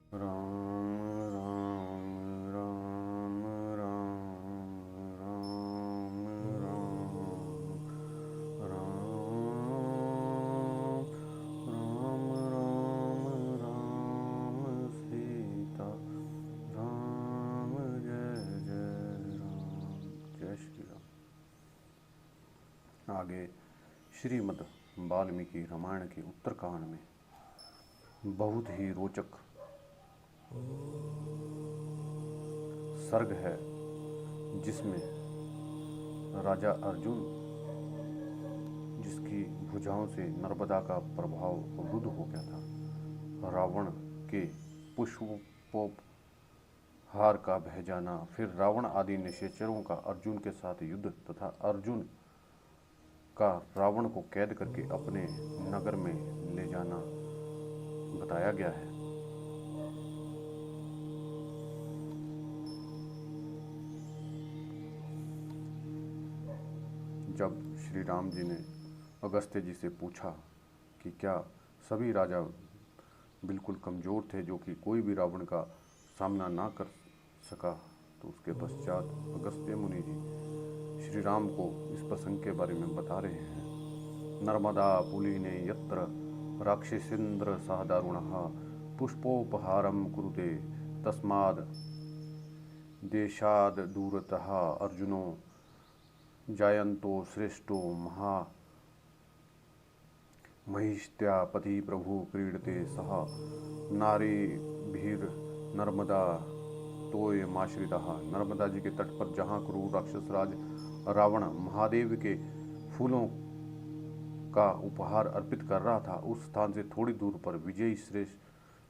राम राम राम राम राम राम राम राम राम राम सीता राम जय जय राम। जय श्री राम। आगे श्रीमद् वाल्मीकि रामायण के उत्तरकांड में बहुत ही रोचक सर्ग है, जिसमें राजा अर्जुन, जिसकी भुजाओं से नर्मदा का प्रभाव रुद्ध हो गया था, रावण के पुष्पोपहार का बह जाना, फिर रावण आदि निशाचरों का अर्जुन के साथ युद्ध तथा अर्जुन का रावण को कैद करके अपने नगर में ले जाना बताया गया है। जब श्री राम जी ने अगस्त्य जी से पूछा कि क्या सभी राजा बिल्कुल कमज़ोर थे जो कि कोई भी रावण का सामना ना कर सका, तो उसके पश्चात अगस्त्य मुनि जी श्री राम को इस प्रसंग के बारे में बता रहे हैं। नर्मदा पुलिने यत्र राक्षसेन्द्र सह दारुणः पुष्पोपहारं कुरुते तस्माद् देशाद् दूरतः अर्जुनो जायन्तो श्रेष्ठो महिष्ट्यापति प्रभु क्रीडते सह नारीभिर्नर्मदा तोयमाश्रितः। नर्मदा जी के तट पर जहाँ क्रूर राक्षस राज रावण महादेव के फूलों का उपहार अर्पित कर रहा था, उस स्थान से थोड़ी दूर पर विजयी श्रेष्ठ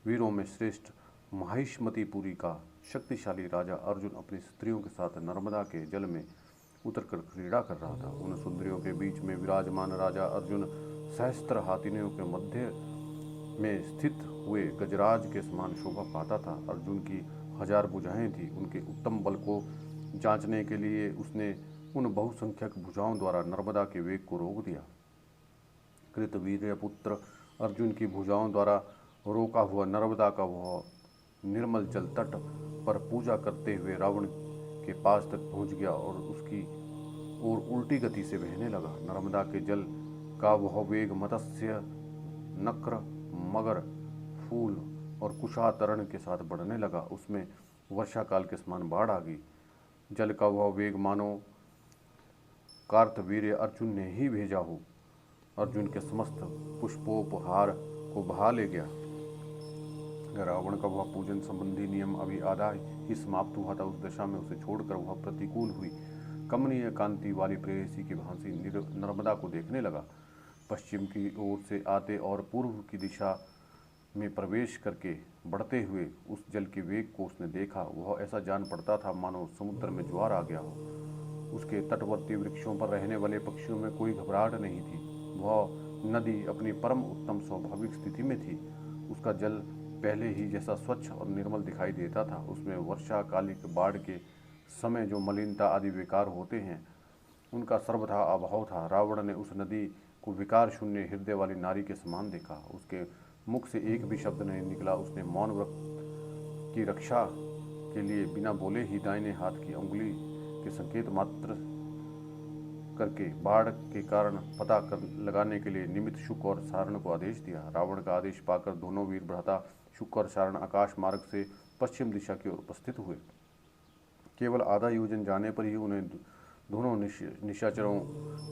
वीरों में श्रेष्ठ महिष्मतीपुरी का शक्तिशाली राजा अर्जुन अपनी स्त्रियों के साथ नर्मदा के जल में उतरकर क्रीड़ा कर रहा था। उन सुंदरियों के बीच में विराजमान राजा अर्जुन सहस्त्र हाथिनियों के मध्य में स्थित हुए गजराज के समान शोभा पाता था। अर्जुन की 1000 भुजाएं थी। उनके उत्तम बल को जांचने के लिए उसने उन बहुसंख्यक भुजाओं द्वारा नर्मदा के वेग को रोक दिया। कृतवीर्य पुत्र अर्जुन की भुजाओं द्वारा रोका हुआ नर्मदा का वह निर्मल जल तट पर पूजा करते हुए रावण के पास तक पहुंच गया और उसकी ओर उल्टी गति से बहने लगा। नर्मदा के जल का वह वेग मत्स्य, नक्र, मगर, फूल और कुशातरण के साथ बढ़ने लगा। उसमें वर्षा काल के समान बाढ़ आ गई। जल का वह वेग मानो कार्तवीर्य अर्जुन ने ही भेजा हो। अर्जुन के समस्त पुष्पोपहार को बहा ले गया। रावण का वह पूजन संबंधी नियम अभी आधा ही समाप्त हुआ था। उस दशा में उसे छोड़कर वह प्रतिकूल हुई कमनीय कांति वाली प्रेयसी की भांति नर्मदा को देखने लगा। पश्चिम की ओर से आते और पूर्व की दिशा में प्रवेश करके बढ़ते हुए उस जल के वेग को उसने देखा। वह ऐसा जान पड़ता था मानो समुद्र में ज्वार आ गया हो। उसके तटवर्ती वृक्षों पर रहने वाले पक्षियों में कोई घबराहट नहीं थी। वह नदी अपनी परम उत्तम स्वाभाविक स्थिति में थी। उसका जल पहले ही जैसा स्वच्छ और निर्मल दिखाई देता था। उसमें वर्षाकालिक बाढ़ के समय जो मलिनता आदि विकार होते हैं, उनका सर्वथा अभाव था। रावण ने उस नदी को विकार शून्य हृदय वाली नारी के समान देखा। उसके मुख से एक भी शब्द नहीं निकला। उसने मौन व्रत की रक्षा के लिए बिना बोले ही दाहिने हाथ की उंगली के संकेत मात्र करके बाढ़ के कारण पता लगाने के लिए निमित्त शुक और सारण को आदेश दिया। रावण का आदेश पाकर दोनों वीर भ्राता शुक और सारण आकाश मार्ग से पश्चिम दिशा की ओर उपस्थित हुए। केवल आधा योजन जाने पर ही उन्हें दोनों निशाचरों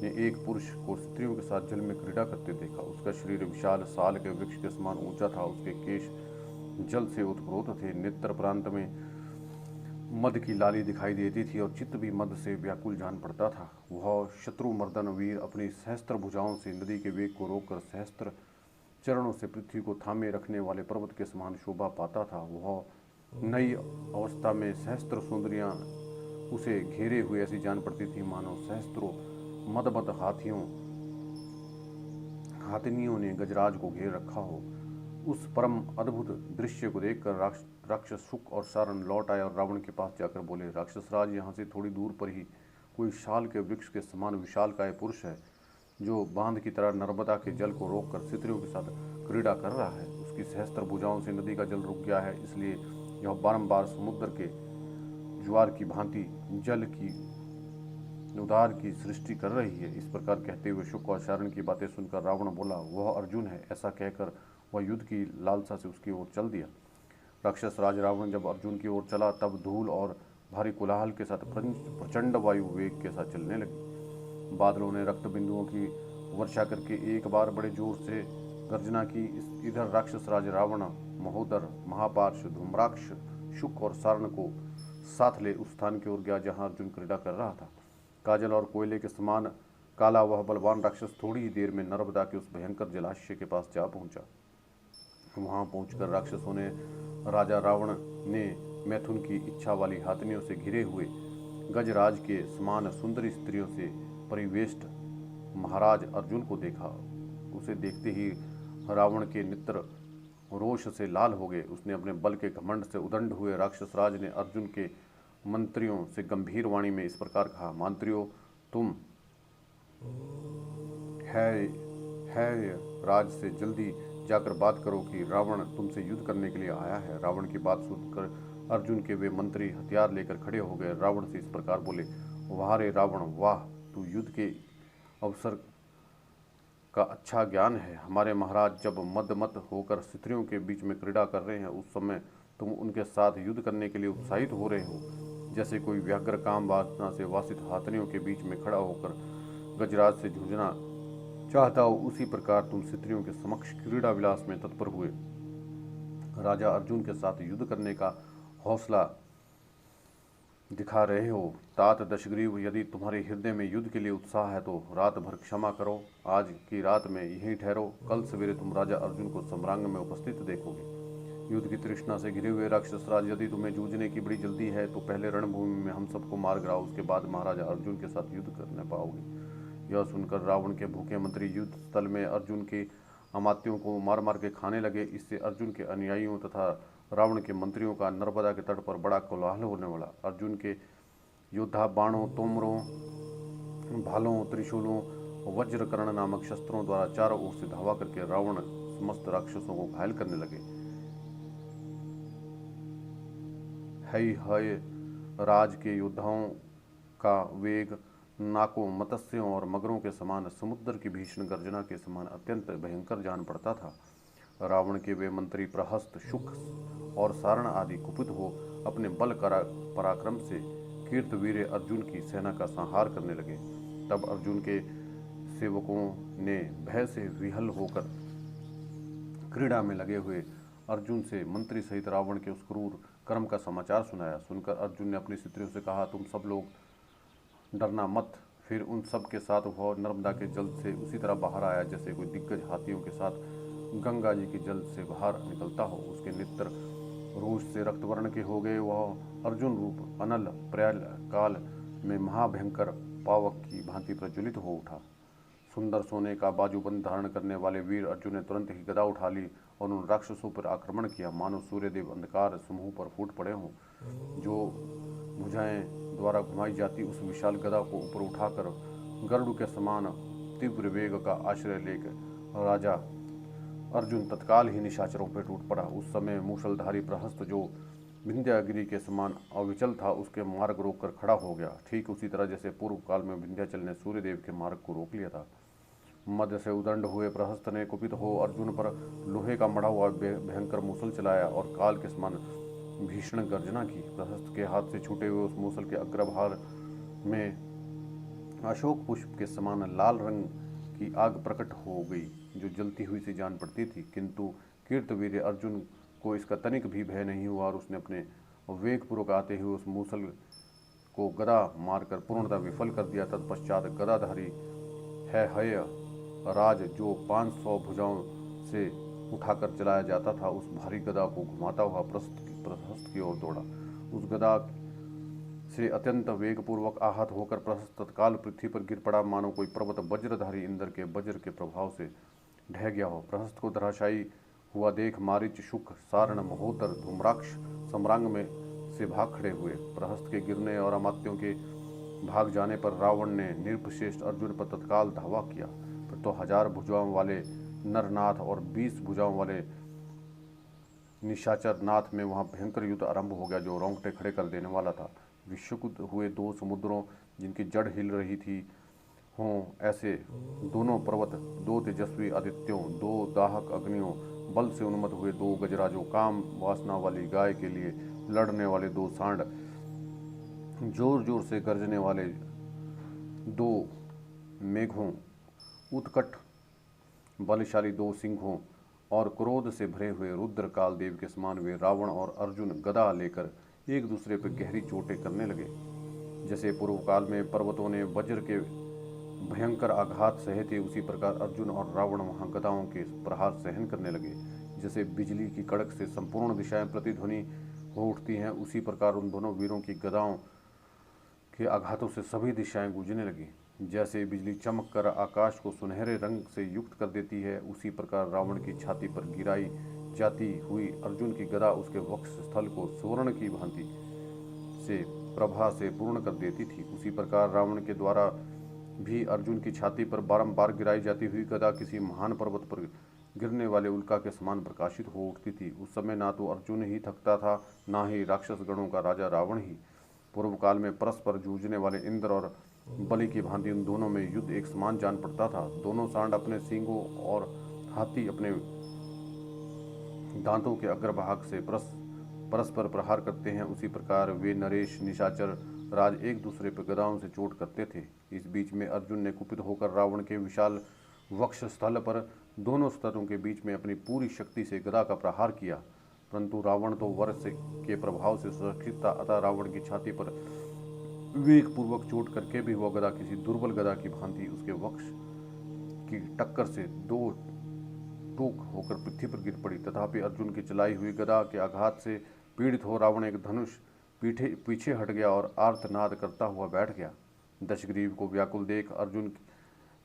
ने एक पुरुष को स्त्रियों के साथ जल में क्रीड़ा करते देखा। उसका शरीर विशाल साल के वृक्ष के समान ऊंचा था। उसके केश जल से उत्प्रोत थे। नेत्र प्रांत में मद की लाली दिखाई देती थी और चित्त भी मद से व्याकुल जान पड़ता था। वह शत्रुमर्दन वीर अपनी सहस्त्र भुजाओं से नदी के वेग को रोककर सहस्त्र चरणों से पृथ्वी को थामे रखने वाले पर्वत के समान शोभा पाता था। वह नई अवस्था में सहस्त्र सुंदरियां उसे घेरे हुए ऐसी जान पड़ती थी मानो सहस्त्रों मदमद हाथिनियों ने गजराज को घेर रखा हो। उस परम अद्भुत दृश्य को देखकर राक्षस शुक और सारण लौट आए और रावण के पास जाकर बोले, राक्षस राज, यहाँ से थोड़ी दूर पर ही कोई शाल के वृक्ष के समान विशालकाय पुरुष है जो बांध की तरह नर्मदा के जल को रोककर स्त्रियों के साथ क्रीड़ा कर रहा है। उसकी सहस्त्र भुजाओं से नदी का जल रुक गया है, इसलिए यह बारंबार समुद्र के ज्वार की भांति जल की उदार की सृष्टि कर रही है। इस प्रकार कहते हुए शुक और चारण की बातें सुनकर रावण बोला, वह अर्जुन है। ऐसा कहकर वह युद्ध की लालसा से उसकी ओर चल दिया। राक्षस राज रावण जब अर्जुन की ओर चला तब धूल और भारी कोलाहल के साथ प्रचंड वायु वेग के साथ चलने लगी। बादलों ने रक्त बिंदुओं की वर्षा करके एक बार बड़े जोर से गर्जना की। इधर राक्षस राज रावण महोदर महापार्श धूम्राक्ष शुक और सारण को साथ ले उस स्थान की ओर गया जहां अर्जुन क्रीड़ा कर रहा था। काजल और कोयले के समान काला वह बलवान राक्षस थोड़ी ही देर में नर्मदा के उस भयंकर जलाशय के पास जा पहुंचा। वहां पहुंचकर राक्षसों ने राजा रावण ने मैथुन की इच्छा वाली हाथनियों से घिरे हुए गजराज के समान सुंदरी स्त्रियों से परिवेष्ट महाराज अर्जुन को देखा। उसे देखते ही रावण के नेत्र रोष से लाल हो गए। उसने अपने बल के घमंड से उदंड हुए राक्षस राज ने अर्जुन के मंत्रियों से गंभीर वाणी में इस प्रकार कहा, मंत्रियों तुम है राज से जल्दी जाकर बात करो कि रावण तुमसे युद्ध करने के लिए आया है। रावण की बात सुनकर अर्जुन के वे मंत्री हथियार लेकर खड़े हो गए। रावण से इस प्रकार बोले, वाह रे रावण वाह, तू युद्ध के अवसर का अच्छा ज्ञान है। हमारे महाराज जब मदमत होकर स्त्रियों के बीच में क्रीड़ा कर रहे हैं उस समय तुम उनके साथ युद्ध करने के लिए उत्साहित हो रहे हो। जैसे कोई व्याघ्र काम वासना से वासित हाथनियों के बीच में खड़ा होकर गजराज से जूझना चाहता हो, उसी प्रकार तुम स्त्रियों के समक्ष क्रीड़ा विलास में तत्पर हुए राजा अर्जुन के साथ युद्ध करने का हौसला दिखा रहे हो। तात दशग्रीव, यदि तुम्हारे हृदय में युद्ध के लिए उत्साह है तो रात भर क्षमा करो, आज की रात में यहीं ठहरो। कल सवेरे तुम राजा अर्जुन को सम्रांग में उपस्थित देखोगे। युद्ध की तृष्णा से घिरे हुए राक्षस राज, यदि तुम्हें जूझने की बड़ी जल्दी है तो पहले रणभूमि में हम सबको मार गिराओ, उसके बाद महाराजा अर्जुन के साथ युद्ध करने पाओगे। यह सुनकर रावण के भूखे मंत्री युद्ध स्थल में अर्जुन के अमात्यों को मार मार के खाने लगे। इससे अर्जुन के अनुयायियों तथा रावण के मंत्रियों का नर्मदा के तट पर बड़ा कोलाहल होने वाला। अर्जुन के योद्धा बाणों, तोमरों, भालों, त्रिशूलों, वज्रकर्ण नामक शस्त्रों द्वारा चारों ओर से धावा करके रावण समस्त राक्षसों को घायल करने लगे। हय राज के योद्धाओं का वेग नाकों, मत्स्यों और मगरों के समान, समुद्र की भीषण गर्जना के समान अत्यंत भयंकर जान पड़ता था। रावण के वे मंत्री प्रहस्त, शुक और सारण आदि कुपित हो अपने बल पराक्रम से कीर्तवीर अर्जुन की सेना का संहार करने लगे। तब अर्जुन के सेवकों ने भय से विहल होकर क्रीड़ा में लगे हुए अर्जुन से मंत्री सहित रावण के उस क्रूर कर्म का समाचार सुनाया। सुनकर अर्जुन ने अपनी स्त्रियों से कहा, तुम सब लोग डरना मत। फिर उन सब के साथ वह नर्मदा के जल से उसी तरह बाहर आया जैसे कोई दिग्गज हाथियों के साथ गंगा जी के जल से बाहर निकलता हो। उसके नेत्र रोष से रक्तवर्ण के हो गए। वह अर्जुन रूप अनल प्रयाल काल में महाभयंकर पावक की भांति प्रज्वलित हो उठा। सुंदर सोने का बाजूबंद धारण करने वाले वीर अर्जुन ने तुरंत ही गदा उठा ली और उन राक्षसों पर आक्रमण किया, मानो सूर्यदेव अंधकार समूह पर फूट पड़े हों। जो भुजाएं द्वारा घुमाई जाती उस विशाल गदा को ऊपर उठाकर गरुड़ के समान तीव्र वेग का आश्रय लेकर राजा अर्जुन तत्काल ही निशाचरों पर टूट पड़ा। उस समय मूषलधारी प्रहस्त जो विंध्यागिरी के समान अविचल था, उसके मार्ग रोककर खड़ा हो गया, ठीक उसी तरह जैसे पूर्व काल में विंध्याचल ने सूर्यदेव के मार्ग को रोक लिया था। मध्य से उदंड हुए प्रहस्त ने कुपित हो अर्जुन पर लोहे का मढ़ा हुआ भयंकर मूसल चलाया और काल के समान भीषण गर्जना की। प्रहस्त के हाथ से छूटे हुए उस मूसल के अग्रभाग में अशोक पुष्प के समान लाल रंग की आग प्रकट हो गई जो जलती हुई सी जान पड़ती थी। किंतु कीर्तवीर अर्जुन को इसका तनिक भी भय नहीं हुआ और उसने अपने वेगपूर्वक आते हुए उस मूसल को गदा मारकर पूर्णतः विफल कर दिया। तत्पश्चात गदाधारी हय राज जो 500 भुजाओं से उठाकर चलाया जाता था, उस भारी गदा को घुमाता हुआ प्रहस्त की ओर दौड़ा। उस गदा से अत्यंत वेगपूर्वक आहत होकर प्रहस्त तत्काल पृथ्वी पर गिर पड़ा, मानो कोई पर्वत वज्रधारी इंद्र के वज्र के प्रभाव से ढह गया हो। प्रहस्त को धराशायी हुआ देख मारीच, शुक, सारण, महोदर, धूम्राक्ष सम्रांग में से भाग खड़े हुए। प्रहस्त के गिरने और अमात्यों के भाग जाने पर रावण ने निर्पश्रेष्ठ अर्जुन पर तत्काल धावा किया। फिर तो 1000 भुजाओं वाले नरनाथ और 20 भुजाओं वाले निशाचर नाथ में वहाँ भयंकर युद्ध आरंभ हो गया जो रोंगटे खड़े कर देने वाला था। विश्वयुद्ध हुए। दो समुद्रों जिनकी जड़ हिल रही थी हों ऐसे दोनों पर्वत, दो तेजस्वी आदित्यों, दो दाहक अग्नियों, बल से उन्मत्त हुए दो गजराजों, काम वासना वाली गाय के लिए लड़ने वाले दो सांड, जोर जोर से गरजने वाले दो मेघों, उत्कट बलशाली दो सिंहों और क्रोध से भरे हुए रुद्र काल देव के समान वे रावण और अर्जुन गदा लेकर एक दूसरे पर गहरी चोटें करने लगे। जैसे पूर्व काल में पर्वतों ने वज्र के भयंकर आघात सहे थे, उसी प्रकार अर्जुन और रावण वहां गदाओं के प्रहार सहन करने लगे। जैसे बिजली की कड़क से संपूर्ण दिशाएं प्रतिध्वनि हो उठती हैं, उसी प्रकार उन दोनों वीरों की गदाओं के आघातों से सभी दिशाएं गूंजने लगी। जैसे बिजली चमक कर आकाश को सुनहरे रंग से युक्त कर देती है, उसी प्रकार रावण की छाती पर गिराई जाती हुई अर्जुन की गदा उसके वक्ष स्थल को सुवर्ण की भांति से प्रभा से पूर्ण कर देती थी। उसी प्रकार रावण के द्वारा भी अर्जुन की छाती पर बारंबार गिराई जाती हुई गदा किसी महान पर्वत पर गिरने वाले उल्का के समान प्रकाशित हो उठती थी। उस समय ना तो अर्जुन ही थकता था, ना ही राक्षस गणों का राजा रावण ही। पूर्व काल में परस्पर जूझने वाले इंद्र और बलि की भांति उन दोनों में युद्ध एक समान जान पड़ता था। दोनों सांड अपने सींगों और हाथी अपने दांतों के अग्रभाग से परस्पर प्रहार करते हैं, उसी प्रकार वे नरेश निशाचर राज एक दूसरे पर गदाओं से चोट करते थे। इस बीच में अर्जुन ने कुपित होकर रावण के विशाल वक्ष स्थल पर दोनों स्तरों के बीच में अपनी पूरी शक्ति से गदा का प्रहार किया, परंतु रावण तो वर से के प्रभाव से सुरक्षित था, अतः रावण की छाती पर वेग पूर्वक चोट करके भी वह गदा किसी दुर्बल गदा की भांति उसके वक्ष की टक्कर से दो टूक होकर पृथ्वी पर गिर पड़ी। तथापि अर्जुन की चलाई हुई गदा के आघात से पीड़ित हो रावण एक धनुष पीछे हट गया और आर्तनाद करता हुआ बैठ गया। दशग्रीव को व्याकुल देख अर्जुन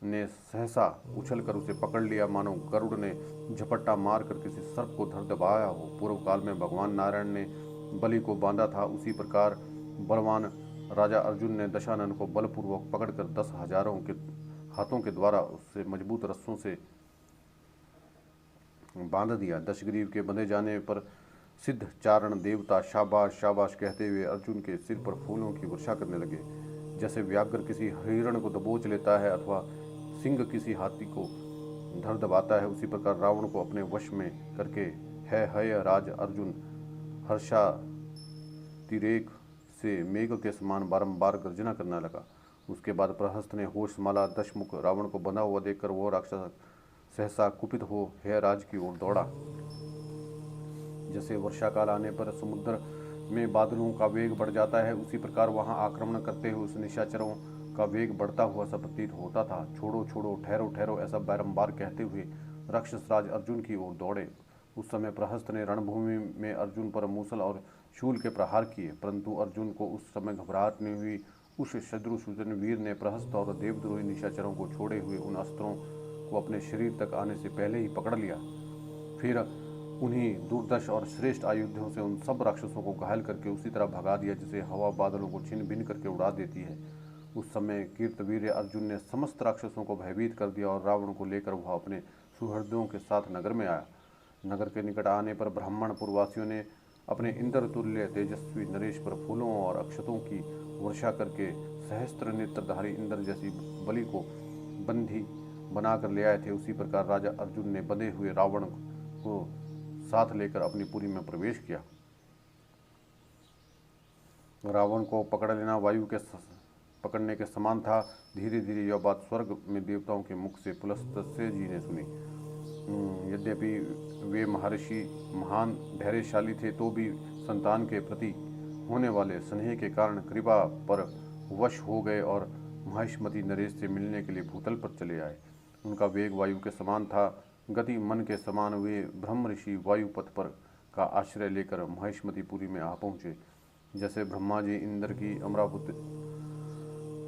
ने सहसा उछलकर उसे पकड़ लिया, मानो गरुड़ ने झपट्टा मारकर किसी सर्प को धर दबाया हो। पूर्व काल में भगवान नारायण ने बलि को बांधा था, उसी प्रकार बलवान राजा अर्जुन ने दशानन को बलपूर्वक पकड़कर 10,000 के हाथों के द्वारा उससे मजबूत रस्सों से बांध दिया। दशग्रीव के बंधे जाने पर सिद्ध चारण देवता शाबाश शाबाश कहते हुए अर्जुन के सिर पर फूलों की वर्षा करने लगे। जैसे व्याघ्र किसी हिरण को दबोच लेता है अथवा सिंह किसी हाथी को धर दबाता है, उसी प्रकार रावण को अपने वश में करके है राज अर्जुन हर्षातिरेक से मेघ के समान बारंबार गर्जना करने लगा। उसके बाद प्रहस्त ने होशमाला दशमुख रावण को बंधा हुआ देखकर वो राक्षस सहसा कुपित हो राज की ओर दौड़ा। जैसे वर्षा काल आने पर समुद्र में बादलों का वेग बढ़ जाता है, उसी प्रकार वहां आक्रमण करते हुए उस निशाचरों का वेग बढ़ता हुआ सा प्रतीत होता था। छोड़ो छोड़ो, ठहरो ठहरो, ऐसा बारंबार कहते हुए राक्षस राज अर्जुन की ओर दौड़े। उस समय प्रहस्त ने रणभूमि में अर्जुन पर मूसल और शूल के प्रहार किए, परंतु अर्जुन को उस समय घबराहट नहीं हुई। उस शत्रुसूदन वीर ने प्रहस्त और देवद्रोही निशाचरों को छोड़े हुए उन अस्त्रों को अपने शरीर तक आने से पहले ही पकड़ लिया। फिर उन्हीं दुर्दश और श्रेष्ठ आयुधों से उन सब राक्षसों को घायल करके उसी तरह भगा दिया जैसे हवा बादलों को छिन्न भिन्न करके उड़ा देती है। उस समय कीर्तवीर अर्जुन ने समस्त राक्षसों को भयभीत कर दिया और रावण को लेकर वह अपने सुहृदों के साथ नगर में आया। नगर के निकट आने पर ब्राह्मण पुरवासियों ने अपने इंद्र तुल्य तेजस्वी नरेश पर फूलों और अक्षतों की वर्षा करके सहस्त्र नेत्रधारी इंद्र जैसी बलि को बंधी बनाकर ले आए थे। उसी प्रकार राजा अर्जुन ने बंधे हुए रावण को साथ लेकर अपनी पुरी में प्रवेश किया। रावण को पकड़ लेना वायु के पकड़ने के समान था। धीरे धीरे यह बात स्वर्ग में देवताओं के मुख से पुलस्त्य जी ने सुनी। यद्यपि वे महर्षि महान धैर्यशाली थे, तो भी संतान के प्रति होने वाले स्नेह के कारण कृपा पर वश हो गए और महिष्मती नरेश से मिलने के लिए भूतल पर चले आए। उनका वेग वायु के समान था, गति मन के समान। वे ब्रह्म ऋषि वायुपथ पर का आश्रय लेकर महिष्मतीपुरी में आ पहुँचे। जैसे ब्रह्मा जी इंद्र की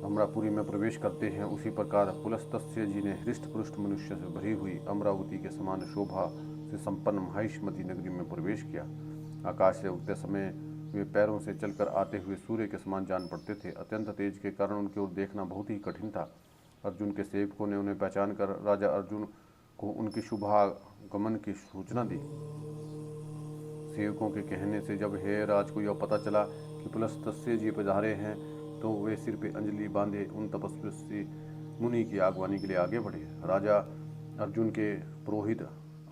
अमरापुरी में प्रवेश करते हैं, उसी प्रकार पुलस्त्य जी ने हृष्ट पुष्ट मनुष्य से भरी हुई अमरावती के समान शोभा से संपन्न महिष्मती नगरी में प्रवेश किया। आकाश से उठते समय वे पैरों से चलकर आते हुए सूर्य के समान जान पड़ते थे। अत्यंत तेज के कारण उनकी ओर देखना बहुत ही कठिन था। अर्जुन के सेवकों ने उन्हें पहचान कर राजा अर्जुन को उनकी शुभागमन की सूचना दी। सेवकों के कहने से जब हे राज को यह पता चला कि पुलस्त्य जी पधारे हैं तो वे सिर पे अंजलि बांधे उन तपस्वी मुनि की आगवानी के लिए आगे बढ़े। राजा अर्जुन के पुरोहित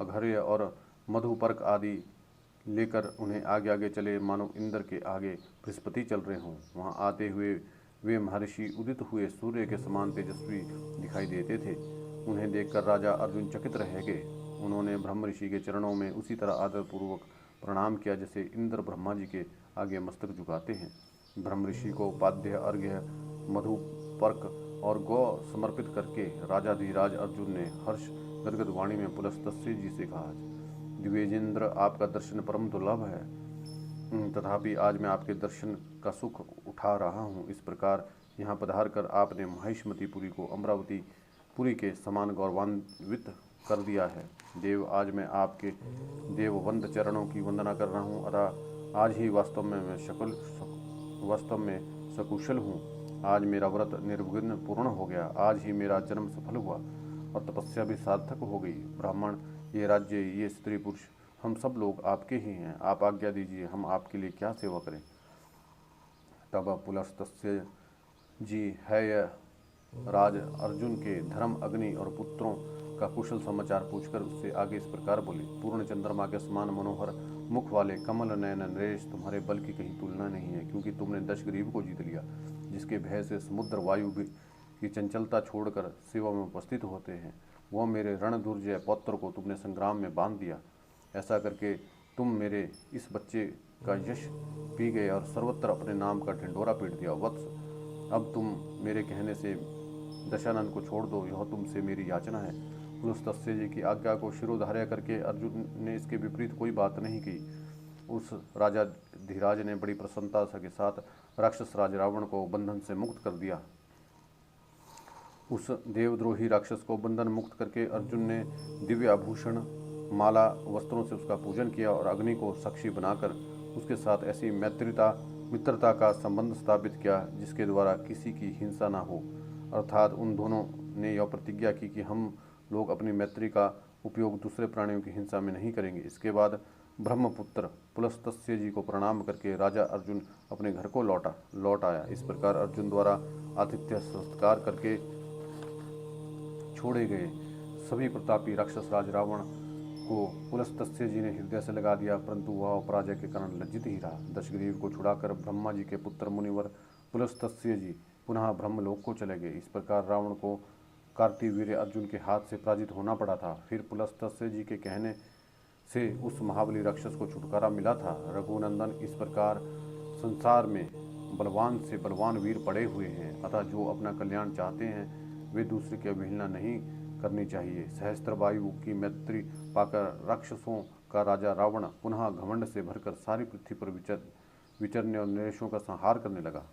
अघर्य और मधुपर्क आदि लेकर उन्हें आगे आगे चले, मानो इंद्र के आगे बृहस्पति चल रहे हों। वहां आते हुए वे महर्षि उदित हुए सूर्य के समान तेजस्वी दिखाई देते थे। उन्हें देखकर राजा अर्जुन चकित रह गए। उन्होंने ब्रह्म ऋषि के चरणों में उसी तरह आदरपूर्वक प्रणाम किया जैसे इंद्र ब्रह्मा जी के आगे मस्तक झुकाते हैं। ब्रह्म ऋषि को पाद्य अर्घ्य मधुपर्क और गौ समर्पित करके राजा धीराज अर्जुन ने हर्ष गदगद वाणी में पुलस्त्य जी से कहा, द्विजेंद्र, आपका दर्शन परम दुर्लभ है, तथापि आज मैं आपके दर्शन का सुख उठा रहा हूँ। इस प्रकार यहाँ पधार कर आपने महिष्मतीपुरी को अमरावती पुरी के समान गौरवान्वित कर दिया है। देव, आज मैं आपके देववंद चरणों की वंदना कर रहा हूँ। अतः आज ही वास्तव में सकुशल हूँ। आज मेरा व्रत निर्विघ्न पूर्ण हो गया। आज ही मेरा जन्म सफल हुआ और तपस्या भी सार्थक हो गई। ब्राह्मण, ये राज्य, ये स्त्री पुरुष, हम सब लोग आपके ही हैं। आप आज्ञा दीजिए, हम आपके लिए क्या सेवा करें। तब पुलस्त्य जी है राज अर्जुन के धर्म अग्नि और पुत्रों का कुशल समाचार पूछकर उससे आगे इस प्रकार बोले, पूर्ण चंद्रमा के समान मनोहर मुख वाले कमल नयन नरेश, तुम्हारे बल की कहीं तुलना नहीं है, क्योंकि तुमने दशग्रीव को जीत लिया, जिसके भय से समुद्र वायु की चंचलता छोड़कर सेवा में उपस्थित होते हैं। वह मेरे रणदुर्जय पौत्र को तुमने संग्राम में बांध दिया। ऐसा करके तुम मेरे इस बच्चे का यश पी गए और सर्वत्र अपने नाम का ढिंढोरा पीट दिया। वत्स, अब तुम मेरे कहने से दशानन को छोड़ दो, यह तुमसे मेरी याचना है। पुलस्त्य जी की आज्ञा को शिरोधार्य करके अर्जुन ने इसके विपरीत कोई बात नहीं की। उस राजा धीराज ने बड़ी प्रसन्नता के साथ राक्षस राज रावण को बंधन से मुक्त कर दिया। उस देवद्रोही राक्षस को बंधन मुक्त करके अर्जुन ने दिव्य आभूषण माला वस्त्रों से उसका पूजन किया और अग्नि को साक्षी बनाकर उसके साथ ऐसी मित्रता का संबंध स्थापित किया जिसके द्वारा किसी की हिंसा ना हो। अर्थात उन दोनों ने यह प्रतिज्ञा की कि हम लोग अपनी मैत्री का उपयोग दूसरे प्राणियों की हिंसा में नहीं करेंगे। इसके बाद ब्रह्मपुत्र पुलस्त्य जी को प्रणाम करके राजा अर्जुन अपने घर को लौट आया। इस प्रकार अर्जुन द्वारा आतिथ्य सत्कार करके छोड़े गए सभी प्रतापी राक्षस राज रावण को पुलस्त्य जी ने हृदय से लगा दिया, परंतु वह पराजय के कारण लज्जित ही रहा। दशग्रीव को छुड़ाकर ब्रह्मा जी के पुत्र मुनिवर पुलस्त्य जी पुनः ब्रह्मलोक को चले गए। इस प्रकार रावण को कार्तिवीर्य अर्जुन के हाथ से पराजित होना पड़ा था। फिर पुलस्त्य जी के कहने से उस महाबली राक्षस को छुटकारा मिला था। रघुनंदन, इस प्रकार संसार में बलवान से बलवान वीर पड़े हुए हैं, अतः जो अपना कल्याण चाहते हैं वे दूसरे की अवहेलना नहीं करनी चाहिए। सहस्त्र वायु की मैत्री पाकर राक्षसों का राजा रावण पुनः घमंड से भरकर सारी पृथ्वी पर विचरने और नरेशों का संहार करने लगा।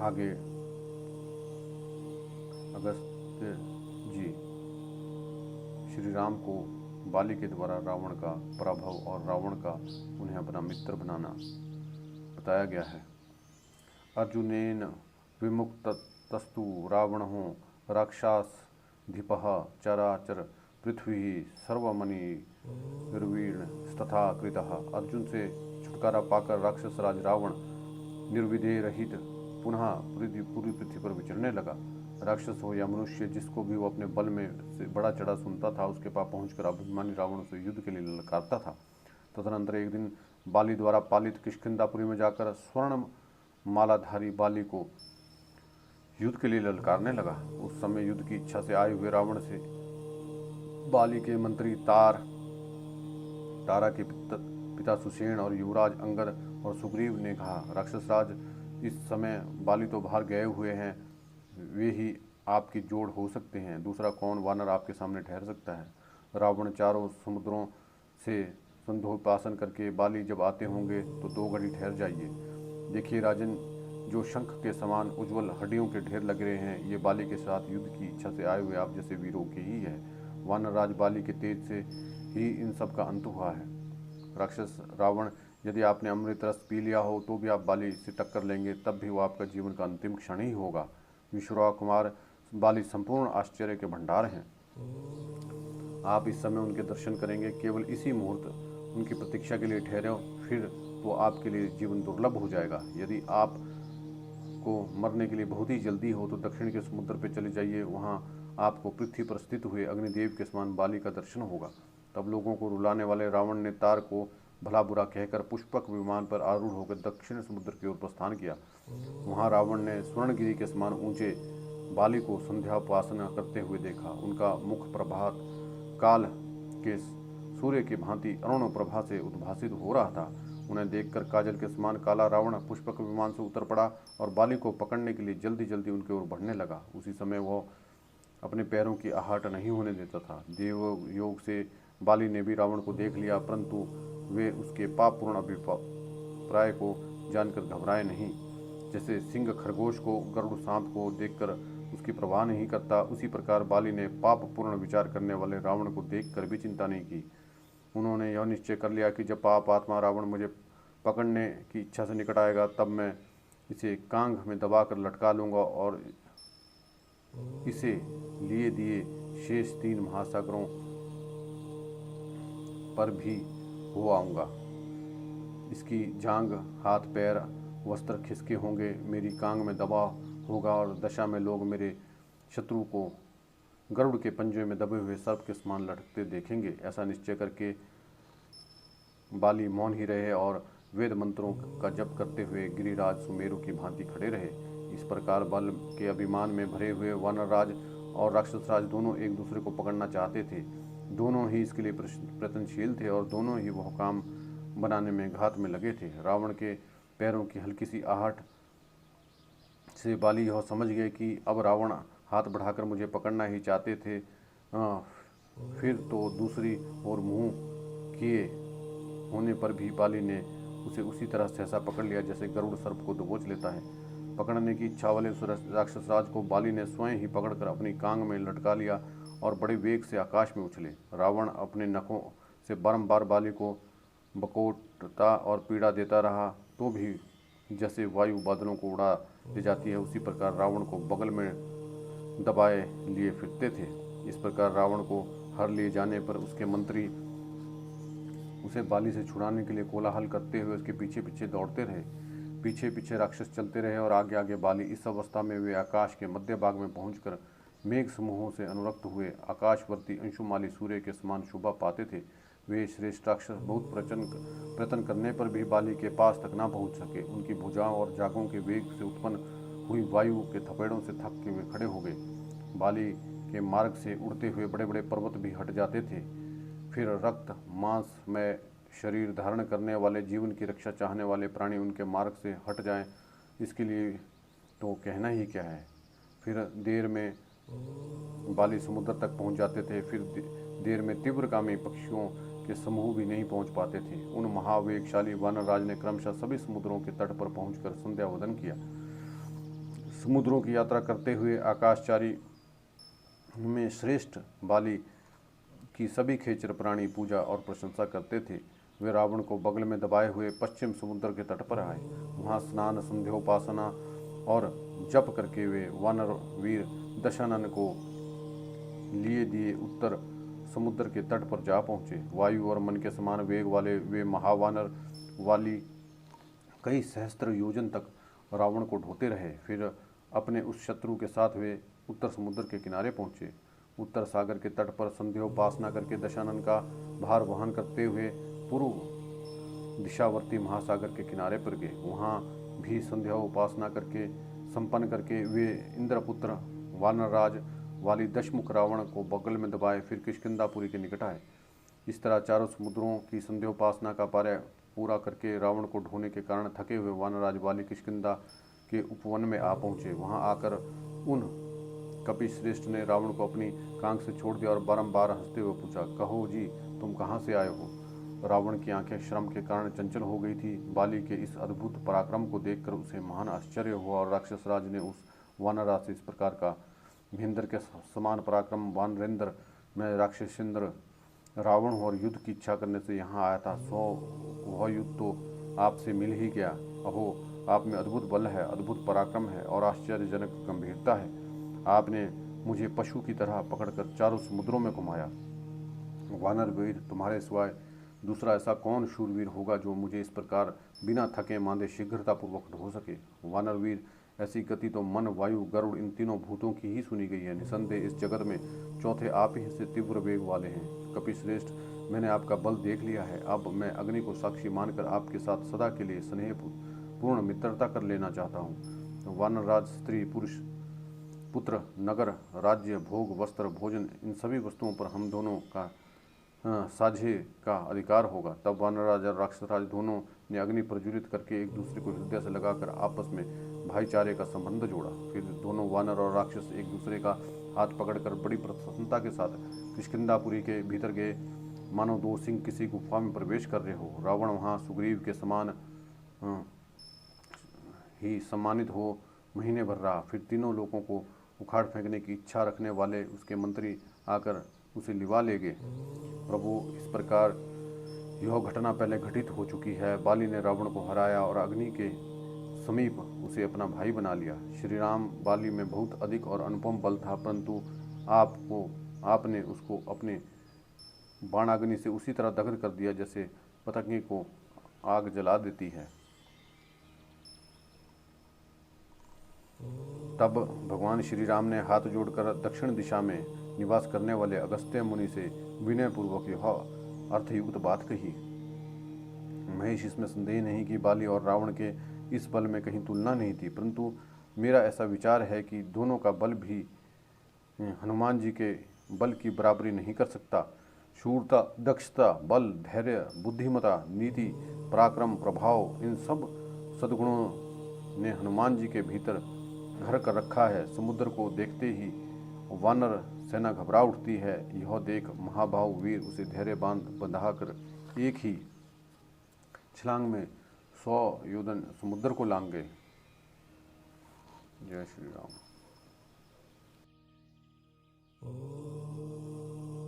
आगे अगस्त्य जी श्री राम को बाली के द्वारा रावण का पराभव और रावण का उन्हें अपना मित्र बनाना बताया गया है। अर्जुनेन विमुक्तस्तु रावणो राक्षासधिपः चराचर पृथ्वी सर्वमणि निर्वीण तथा कृतः। अर्जुन से छुटकारा पाकर राक्षस राज रावण निर्विधेय रहित पुनः पूरी पृथ्वी पर विचरने लगा। राक्षस हो या मनुष्य, जिसको भी वो अपने बल में से बड़ा चढ़ा सुनता था उसके पास पहुंचकर अभिमानी रावण से युद्ध के लिए ललकारता था। तदनंतर एक दिन बाली द्वारा पालित किष्किंधापुरी में जाकर स्वर्ण मालाधारी बाली को युद्ध के लिए ललकारने लगा। उस समय युद्ध की इच्छा से आए हुए रावण से बाली के मंत्री तारा के पिता सुषेण और युवराज अंगद और सुग्रीव ने कहा, राक्षस राज, इस समय बाली तो बाहर गए हुए हैं, वे ही आपकी जोड़ हो सकते हैं, दूसरा कौन वानर आपके सामने ठहर सकता है। रावण चारों समुद्रों से संध्योपासन करके बाली जब आते होंगे तो 2 घड़ी ठहर जाइए। देखिए राजन, जो शंख के समान उज्ज्वल हड्डियों के ढेर लग रहे हैं, ये बाली के साथ युद्ध की इच्छा से आए हुए आप जैसे वीरों के ही है। वानर राज बाली के तेज से ही इन सब का अंत हुआ है। राक्षस रावण, यदि आपने अमृत रस पी लिया हो तो भी आप बाली से टक्कर लेंगे, तब भी वो आपका जीवन का अंतिम क्षण ही होगा। विश्वराव कुमार बाली संपूर्ण आश्चर्य के भंडार हैं। आप इस समय उनके दर्शन करेंगे। केवल इसी मुहूर्त उनकी प्रतीक्षा के लिए ठहरे, फिर तो आपके लिए जीवन दुर्लभ हो जाएगा। यदि आप को मरने के लिए बहुत ही जल्दी हो तो दक्षिण के समुद्र पर चले जाइए, वहाँ आपको पृथ्वी पर स्थित हुए अग्निदेव के समान बाली का दर्शन होगा। तब लोगों को रुलाने वाले रावण ने तार को भला बुरा कहकर पुष्पक विमान पर आरूढ़ होकर दक्षिण समुद्र की ओर प्रस्थान किया। वहाँ रावण ने स्वर्णगिरी के समान ऊंचे बाली को संध्याोपासना करते हुए देखा। उनका मुख प्रभात काल के सूर्य की भांति अरुण प्रभा से उद्भासित हो रहा था। उन्हें देखकर काजल के समान काला रावण पुष्पक विमान से उतर पड़ा और बाली को पकड़ने के लिए जल्दी जल्दी उनकी ओर बढ़ने लगा। उसी समय वह अपने पैरों की आहट नहीं होने देता था। देव योग से बाली ने भी रावण को देख लिया, परंतु वे उसके पापपूर्ण अभिप्राय को जानकर घबराए नहीं। जैसे सिंह खरगोश को गरुड़ सांप को देखकर उसकी परवाह नहीं करता, उसी प्रकार बाली ने पापपूर्ण विचार करने वाले रावण को देखकर भी चिंता नहीं की। उन्होंने यह निश्चय कर लिया कि जब पाप आत्मा रावण मुझे पकड़ने की इच्छा से निकट आएगा, तब मैं इसे कांग में दबाकर लटका लूँगा और इसे लिए दिए शेष 3 महासागरों पर भी हो आऊँगा। इसकी जांग, हाथ, पैर, वस्त्र खिसके होंगे, मेरी कांग में दबा होगा और दशा में लोग मेरे शत्रु को गरुड़ के पंजे में दबे हुए सर्प के समान लटकते देखेंगे। ऐसा निश्चय करके बाली मौन ही रहे और वेद मंत्रों का जप करते हुए गिरिराज सुमेरु की भांति खड़े रहे। इस प्रकार बल के अभिमान में भरे हुए वानरराज और राक्षसराज दोनों एक दूसरे को पकड़ना चाहते थे। दोनों ही इसके लिए प्रयत्नशील थे और दोनों ही वह काम बनाने में घात में लगे थे। रावण के पैरों की हल्की सी आहट से बाली यह समझ गए कि अब रावण हाथ बढ़ाकर मुझे पकड़ना ही चाहते थे। फिर तो दूसरी ओर मुंह किए होने पर भी बाली ने उसे उसी तरह सहसा पकड़ लिया जैसे गरुड़ सर्प को दबोच लेता है। पकड़ने की इच्छा वाले राक्षसराज को बाली ने स्वयं ही पकड़कर अपनी कांग में लटका लिया और बड़े वेग से आकाश में उछले। रावण अपने नखों से बारंबार बाली को बकोटता और पीड़ा देता रहा, तो भी जैसे वायु बादलों को उड़ा ले जाती है, उसी प्रकार रावण को बगल में दबाए लिए फिरते थे। इस प्रकार रावण को हर लिए जाने पर उसके मंत्री उसे बाली से छुड़ाने के लिए कोलाहल करते हुए उसके पीछे पीछे दौड़ते रहे। पीछे पीछे राक्षस चलते रहे और आगे आगे बाली। इस अवस्था में वे आकाश के मध्य भाग में पहुंचकर मेघ समूहों से अनुरक्त हुए आकाशवर्ती अंशुमाली सूर्य के समान शोभा पाते थे। वे श्रेष्ठ राक्षस बहुत प्रयत्न करने पर भी बाली के पास तक न पहुंच सके। उनकी भुजाओं और जागों के वेग से उत्पन्न हुई वायु के थपेड़ों से थक के वे खड़े हो गए। बाली के मार्ग से उड़ते हुए बड़े बड़े पर्वत भी हट जाते थे। फिर रक्त मांस में शरीर धारण करने वाले, जीवन की रक्षा चाहने वाले प्राणी उनके मार्ग से हट जाएं, इसके लिए तो कहना ही क्या है। फिर देर में बाली समुद्र तक पहुंच जाते थे। फिर देर में तीव्रगामी पक्षियों के समूह भी नहीं पहुंच पाते थे। उन महावेगशाली वानरराज ने क्रमशः सभी समुद्रों के तट पर पहुंचकर संध्यावंदन किया। समुद्रों की यात्रा करते हुए आकाशचारी में श्रेष्ठ बाली की सभी खेचर प्राणी पूजा और प्रशंसा करते थे। वे रावण को बगल में दबाए हुए पश्चिम समुद्र के तट पर आए। वहाँ स्नान, संध्योपासना और जप करके वे वानर वीर दशानन को लिए दिए उत्तर समुद्र के तट पर जा पहुँचे। वायु और मन के समान वेग वाले वे महावानर वाली कई सहस्त्र योजन तक रावण को ढोते रहे। फिर अपने उस शत्रु के साथ वे उत्तर समुद्र के किनारे पहुँचे। उत्तर सागर के तट पर संध्योपासना करके दशानन का भार वहन करते हुए पूर्व दिशावर्ती महासागर के किनारे पर गए। वहाँ भी संध्योपासना करके संपन्न करके वे इंद्रपुत्र वानरराज वाली दशमुख रावण को बगल में दबाए फिर किष्किंधापुरी के निकट आए। इस तरह चारों समुद्रों की संध्योपासना का कार्य पूरा करके रावण को ढोने के कारण थके हुए वानरराज वाली किष्किंधा के उपवन में आ पहुँचे। वहाँ आकर उन कपि श्रेष्ठ ने रावण को अपनी कांख से छोड़ दिया और बारंबार हंसते हुए पूछा, कहो जी, तुम कहाँ से आए हो? रावण की आंखें श्रम के कारण चंचल हो गई थी। बाली के इस अद्भुत पराक्रम को देखकर उसे महान आश्चर्य हुआ और राक्षसराज ने उस वानरराज से इस प्रकार का, महेंद्र के समान पराक्रम वानरेंद्र, मैं राक्षसेंद्र रावण हूँ और युद्ध की इच्छा करने से यहाँ आया था। वह युद्ध तो आपसे मिल ही गया। अहो, आप में अद्भुत बल है, अद्भुत पराक्रम है और आश्चर्यजनक गंभीरता है। आपने मुझे पशु की तरह पकड़कर चारों समुद्रों में घुमाया। वानर वीर, तुम्हारे सिवाय दूसरा ऐसा कौन शूरवीर होगा जो मुझे इस प्रकार बिना थके मांदे शीघ्रतापूर्वक ढो सके। वानर वीर, ऐसी गति तो मन, वायु, गरुड़ इन तीनों भूतों की ही सुनी गई है। निसंदेह इस जगत में चौथे आप ही से तीव्र वेग वाले हैं। कपिश्रेष्ठ, मैंने आपका बल देख लिया है। अब मैं अग्नि को साक्षी मानकर आपके साथ सदा के लिए स्नेह पूर्ण मित्रता कर लेना चाहता हूँ। वानरराज, स्त्री, पुरुष, पुत्र, नगर, राज्य, भोग, वस्त्र, भोजन, इन सभी वस्तुओं पर हम दोनों का साझे का अधिकार होगा। तब वानरराज और राक्षसराज दोनों ने अग्नि प्रज्वलित करके एक दूसरे को हृदय से लगाकर आपस में भाईचारे का संबंध जोड़ा। फिर दोनों वानर और राक्षस एक दूसरे का हाथ पकड़कर बड़ी प्रसन्नता के साथ किष्किंधापुरी के भीतर गए, मानो दो सिंह किसी गुफा में प्रवेश कर रहे हो। रावण वहाँ सुग्रीव के समान ही सम्मानित हो महीने भर रहा। फिर तीनों लोगों को उखाड़ फेंकने की इच्छा रखने वाले उसके मंत्री आकर उसे लिवा ले गए। प्रभु, इस प्रकार यह घटना पहले घटित हो चुकी है। बाली ने रावण को हराया और अग्नि के समीप उसे अपना भाई बना लिया। श्री राम, बाली में बहुत अधिक और अनुपम बल था, परंतु आपने उसको अपने बाणाग्नि से उसी तरह दग्ध कर दिया जैसे पतंगे को आग जला देती है। तब भगवान श्री राम ने हाथ जोड़कर दक्षिण दिशा में निवास करने वाले अगस्त्य मुनि से विनयपूर्वक यह अर्थयुक्त बात कही। महेश, इसमें संदेह नहीं कि बाली और रावण के इस बल में कहीं तुलना नहीं थी, परंतु मेरा ऐसा विचार है कि दोनों का बल भी हनुमान जी के बल की बराबरी नहीं कर सकता। शूरता, दक्षता, बल, धैर्य, बुद्धिमता, नीति, पराक्रम, प्रभाव, इन सब सद्गुणों ने हनुमान जी के भीतर घर कर रखा है। समुद्र को देखते ही वानर सेना घबरा उठती है। यह देख महाभाव वीर उसे धैर्य बंधाकर एक ही छलांग में 100 योजन समुद्र को लांग गए। जय श्री राम।